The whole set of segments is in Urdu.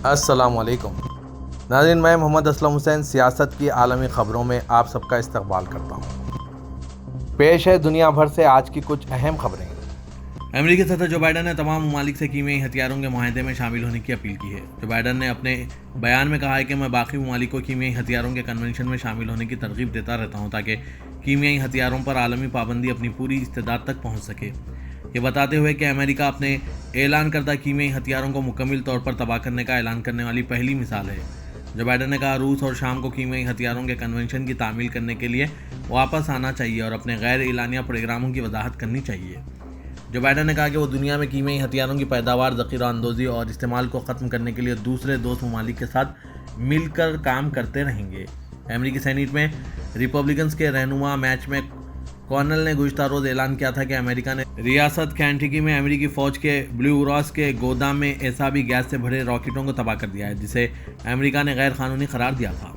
السلام علیکم ناظرین، میں محمد اسلم حسین سیاست کی عالمی خبروں میں آپ سب کا استقبال کرتا ہوں۔ پیش ہے دنیا بھر سے آج کی کچھ اہم خبریں۔ امریکی صدر جو بائیڈن نے تمام ممالک سے کیمیائی ہتھیاروں کے معاہدے میں شامل ہونے کی اپیل کی ہے۔ جو بائیڈن نے اپنے بیان میں کہا ہے کہ میں باقی ممالک کو کیمیائی ہتھیاروں کے کنونشن میں شامل ہونے کی ترغیب دیتا رہتا ہوں تاکہ کیمیائی ہتھیاروں پر عالمی پابندی اپنی پوری استعداد تک پہنچ سکے، یہ بتاتے ہوئے کہ امریکہ اپنے اعلان کردہ کیمیائی ہتھیاروں کو مکمل طور پر تباہ کرنے کا اعلان کرنے والی پہلی مثال ہے۔ جو بائیڈن نے کہا روس اور شام کو کیمیائی ہتھیاروں کے کنونشن کی تعمیل کرنے کے لیے واپس آنا چاہیے اور اپنے غیر اعلانیہ پروگراموں کی وضاحت کرنی چاہیے۔ جو بائیڈن نے کہا کہ وہ دنیا میں کیمیائی ہتھیاروں کی پیداوار، ذخیرہ اندوزی اور استعمال کو ختم کرنے کے لیے دوسرے دوست ممالک کے ساتھ مل کر کام کرتے رہیں گے۔ امریکی سینیٹ میں ریپبلکنز کے رہنما میچ میں کونل نے گزشتہ روز اعلان کیا تھا کہ امریکہ نے ریاست کینٹکی میں امریکی فوج کے بلیو راس کے گودام میں اعصابی گیس سے بھرے راکٹوں کو تباہ کر دیا ہے، جسے امریکہ نے غیر قانونی قرار دیا تھا۔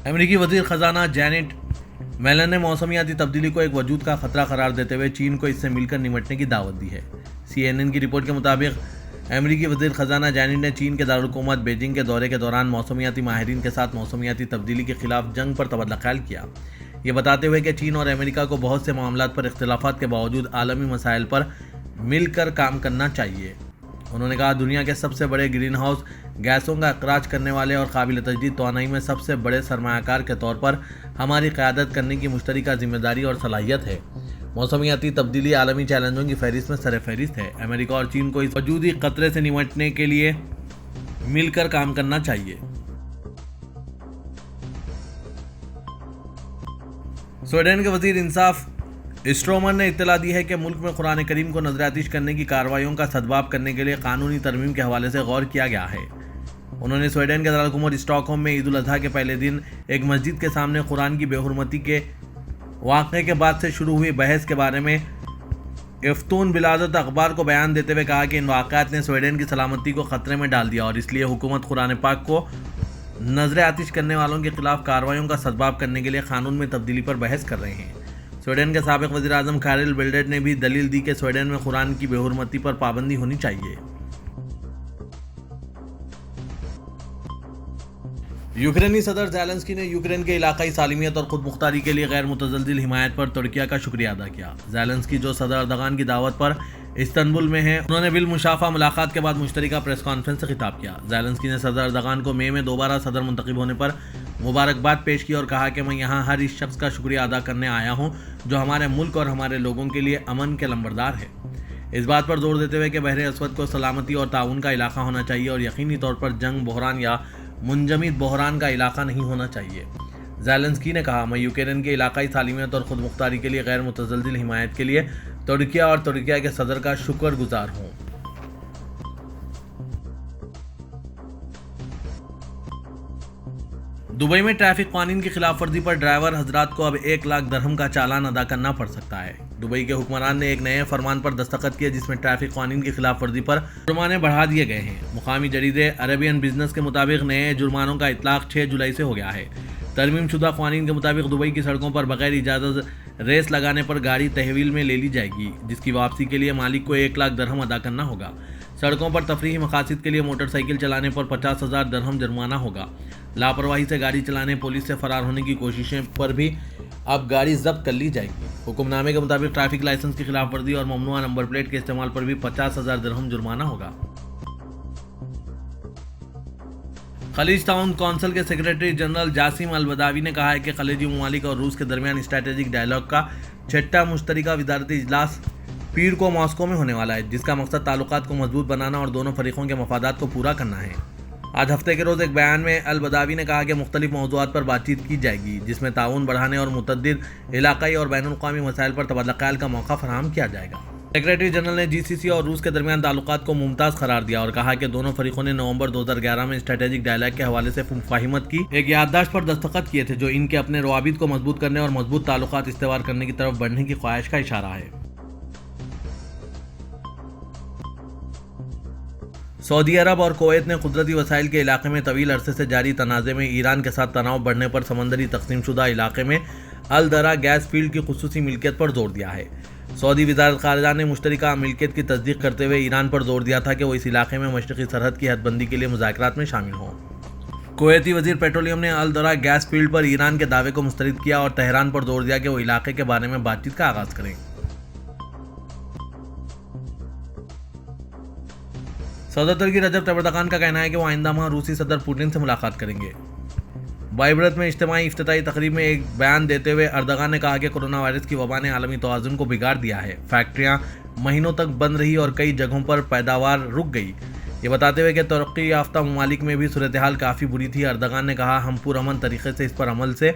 امریکی وزیر خزانہ جینٹ میلن نے موسمیاتی تبدیلی کو ایک وجود کا خطرہ قرار دیتے ہوئے چین کو اس سے مل کر نمٹنے کی دعوت دی ہے۔ CNN کی رپورٹ کے مطابق امریکی وزیر خزانہ جینٹ نے چین کے دارالحکومت بیجنگ کے دورے کے دوران موسمیاتی ماہرین کے ساتھ موسمیاتی تبدیلی کے خلاف جنگ پر تبادلہ خیال کیا، یہ بتاتے ہوئے کہ چین اور امریکہ کو بہت سے معاملات پر اختلافات کے باوجود عالمی مسائل پر مل کر کام کرنا چاہیے۔ انہوں نے کہا دنیا کے سب سے بڑے گرین ہاؤس گیسوں کا اخراج کرنے والے اور قابل تجدید توانائی میں سب سے بڑے سرمایہ کار کے طور پر ہماری قیادت کرنے کی مشترکہ ذمہ داری اور صلاحیت ہے۔ موسمیاتی تبدیلی عالمی چیلنجوں کی فہرست میں سر فہرست ہے۔ امریکہ اور چین کو اس وجودی خطرے سے نمٹنے کے لیے مل کر کام کرنا چاہیے۔ سویڈن کے وزیر انصاف اسٹرومر نے اطلاع دی ہے کہ ملک میں قرآن کریم کو نظر آتش کرنے کی کارروائیوں کا سدباب کرنے کے لیے قانونی ترمیم کے حوالے سے غور کیا گیا ہے۔ انہوں نے سویڈن کے دارالحکومت اسٹاک ہوم میں عید الاضحیٰ کے پہلے دن ایک مسجد کے سامنے قرآن کی بے حرمتی کے واقعے کے بعد سے شروع ہوئی بحث کے بارے میں افتون بلادت اخبار کو بیان دیتے ہوئے کہا کہ ان واقعات نے سویڈن کی سلامتی کو خطرے میں ڈال دیا اور اس لیے حکومت قرآن پاک کو نظر آتش کرنے والوں کے خلاف کارروائیوں کا سدباب کرنے کے لیے قانون میں تبدیلی پر بحث کر رہے ہیں۔ سویڈن کے سابق وزیر اعظم کیرل بلڈٹ نے بھی دلیل دی کہ سویڈن میں قرآن کی بے حرمتی پر پابندی ہونی چاہیے۔ یوکرینی صدر زیلنسکی نے یوکرین کے علاقائی سالمیت اور خود مختاری کے لیے غیر متزلزل حمایت پر ترکیہ کا شکریہ ادا کیا۔ زیلنسکی جو صدر اردغان کی دعوت پر استنبول میں ہیں، انہوں نے بالمشافہہ ملاقات کے بعد مشترکہ پریس کانفرنس سے خطاب کیا۔ زیلنسکی نے صدر اردغان کو مئی میں دوبارہ صدر منتخب ہونے پر مبارکباد پیش کی اور کہا کہ میں یہاں ہر اس شخص کا شکریہ ادا کرنے آیا ہوں جو ہمارے ملک اور ہمارے لوگوں کے لیے امن کے لمبردار ہے۔ اس بات پر زور دیتے ہوئے کہ بحر اسود کو سلامتی اور تعاون کا علاقہ ہونا چاہیے اور یقینی طور پر جنگ، بحران یا منجمد بحران کا علاقہ نہیں ہونا چاہیے۔ زیلنسکی نے کہا میں یوکرین کے علاقائی سالمیت اور خود مختاری کے لیے غیر متزلزل حمایت کے لیے ترکیہ اور ترکیہ کے صدر کا شکر گزار ہوں۔ دبئی میں ٹریفک قوانین کی خلاف ورزی پر ڈرائیور حضرات کو اب 1 لاکھ درہم کا چالان ادا کرنا پڑ سکتا ہے۔ دبئی کے حکمران نے ایک نئے فرمان پر دستخط کیے جس میں ٹریفک قوانین کی خلاف ورزی پر جرمانے بڑھا دیے گئے ہیں۔ مقامی جریدے عربین بزنس کے مطابق نئے جرمانوں کا اطلاق 6 جولائی سے ہو گیا ہے۔ ترمیم شدہ قوانین کے مطابق دبئی کی سڑکوں پر بغیر اجازت ریس لگانے پر گاڑی تحویل میں لے لی جائے گی، جس کی واپسی کے لیے مالک کو 1 لاکھ درہم ادا کرنا ہوگا۔ سڑکوں پر تفریحی مقاصد کے لیے موٹر سائیکل چلانے پر 50,000 درہم جرمانہ ہوگا۔ لاپرواہی سے گاڑی چلانے، پولیس سے فرار ہونے کی کوششیں پر بھی اب گاڑی ضبط کر لی جائے گی۔ حکم نامے کے مطابق ٹریفک لائسنس کی خلاف ورزی اور ممنوعہ نمبر پلیٹ کے استعمال پر بھی 50,000 درہم جرمانہ ہوگا۔ خلیج تعاون کونسل کے سیکریٹری جنرل جاسم البداوی نے کہا ہے کہ خلیجی ممالک اور روس کے درمیان اسٹریٹجک ڈائیلاگ کا 6واں مشترکہ وزارتی اجلاس پیر کو ماسکو میں ہونے والا ہے، جس کا مقصد تعلقات کو مضبوط بنانا اور دونوں فریقوں کے مفادات کو پورا کرنا ہے۔ آج ہفتے کے روز ایک بیان میں البداوی نے کہا کہ مختلف موضوعات پر بات چیت کی جائے گی جس میں تعاون بڑھانے اور متعدد علاقائی اور بین الاقوامی مسائل پر تبادلہ خیال کا موقع فراہم کیا جائے گا۔ سیکریٹری جنرل نے GCC اور روس کے درمیان تعلقات کو ممتاز قرار دیا اور کہا کہ دونوں فریقوں نے نومبر 2011 میں اسٹریٹجک ڈائیلاگ کے حوالے سے مفاہمت کی ایک یادداشت پر دستخط کیے تھے جو ان کے اپنے روابط کو مضبوط کرنے اور مضبوط تعلقات استوار کرنے کی طرف بڑھنے کی خواہش کا اشارہ ہے۔ سعودی عرب اور کویت نے قدرتی وسائل کے علاقے میں طویل عرصے سے جاری تنازع میں ایران کے ساتھ تناؤ بڑھنے پر سمندری تقسیم شدہ علاقے میں الدرا گیس فیلڈ کی خصوصی ملکیت پر زور دیا ہے۔ سعودی وزارت خارجہ نے مشترکہ ملکیت کی تصدیق کرتے ہوئے ایران پر زور دیا تھا کہ وہ اس علاقے میں مشرقی سرحد کی حد بندی کے لیے مذاکرات میں شامل ہوں۔ کویتی وزیر پیٹرولیم نے الدرا گیس فیلڈ پر ایران کے دعوے کو مسترد کیا اور تہران پر زور دیا کہ وہ علاقے کے بارے میں بات چیت کا آغاز کریں۔ صدر ترکی رجب طیب اردوغان کا کہنا ہے کہ وہ آئندہ ماہ روسی صدر پوٹن سے ملاقات کریں گے۔ بائبرت میں اجتماعی افتتاحی تقریب میں ایک بیان دیتے ہوئے اردوغان نے کہا کہ کورونا وائرس کی وبا نے عالمی توازن کو بگاڑ دیا ہے، فیکٹریاں مہینوں تک بند رہی اور کئی جگہوں پر پیداوار رک گئی۔ یہ بتاتے ہوئے کہ ترقی یافتہ ممالک میں بھی صورتحال کافی بری تھی، اردوغان نے کہا ہم پرامن طریقے سے اس پر عمل سے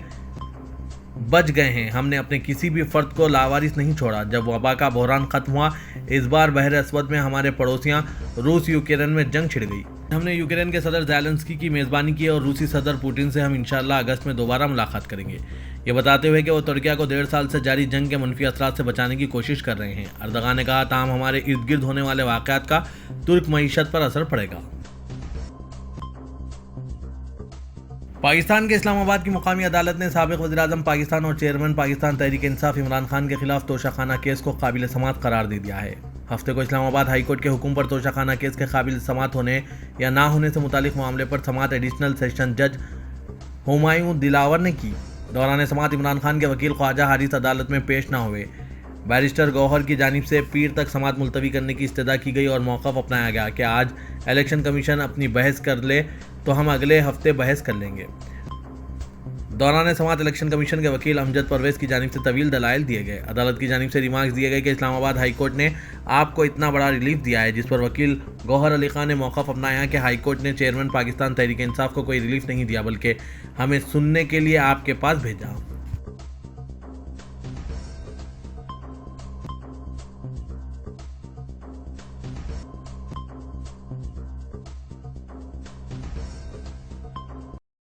بچ گئے ہیں، ہم نے اپنے کسی بھی فرد کو لاوارث نہیں چھوڑا۔ جب وبا کا بحران ختم ہوا، اس بار بحر اسود میں ہمارے پڑوسیاں روس یوکرین میں جنگ چھڑ گئی۔ ہم نے یوکرین کے صدر زیلنسکی کی میزبانی کی اور روسی صدر پوٹن سے ہم انشاءاللہ اگست میں دوبارہ ملاقات کریں گے، یہ بتاتے ہوئے کہ وہ ترکیہ کو 1.5 سال سے جاری جنگ کے منفی اثرات سے بچانے کی کوشش کر رہے ہیں۔ اردوغان نے کہا تاہم ہمارے ارد گرد ہونے والے واقعات کا ترک معیشت پر اثر پڑے گا۔ پاکستان کے اسلام آباد کی مقامی عدالت نے سابق وزیراعظم پاکستان اور چیئرمین پاکستان تحریک انصاف عمران خان کے خلاف توشہ کیس کو قابل سماعت قرار دے دیا ہے۔ ہفتے کو اسلام آباد ہائی کورٹ کے حکم پر توشہ کیس کے قابل سماعت ہونے یا نہ ہونے سے متعلق معاملے پر سماعت ایڈیشنل سیشن جج ہمایوں دلاور نے کی۔ دوران سماعت عمران خان کے وکیل خواجہ حارث عدالت میں پیش نہ ہوئے۔ بیرسٹر گوہر کی جانب سے پیر تک سماعت ملتوی کرنے کی استدعا کی گئی اور موقف اپنایا گیا کہ آج الیکشن کمیشن اپنی بحث کر لے تو ہم اگلے ہفتے بحث کر لیں گے۔ دوران سماعت الیکشن کمیشن کے وکیل امجد پرویز کی جانب سے طویل دلائل دیے گئے۔ عدالت کی جانب سے ریمارکس دیے گئے کہ اسلام آباد ہائی کورٹ نے آپ کو اتنا بڑا ریلیف دیا ہے، جس پر وکیل گوہر علی خان نے موقف اپنایا کہ ہائی کورٹ نے چیئرمین پاکستان تحریک انصاف کو کوئی ریلیف نہیں دیا بلکہ ہمیں سننے کے لیے آپ کے پاس بھیجا۔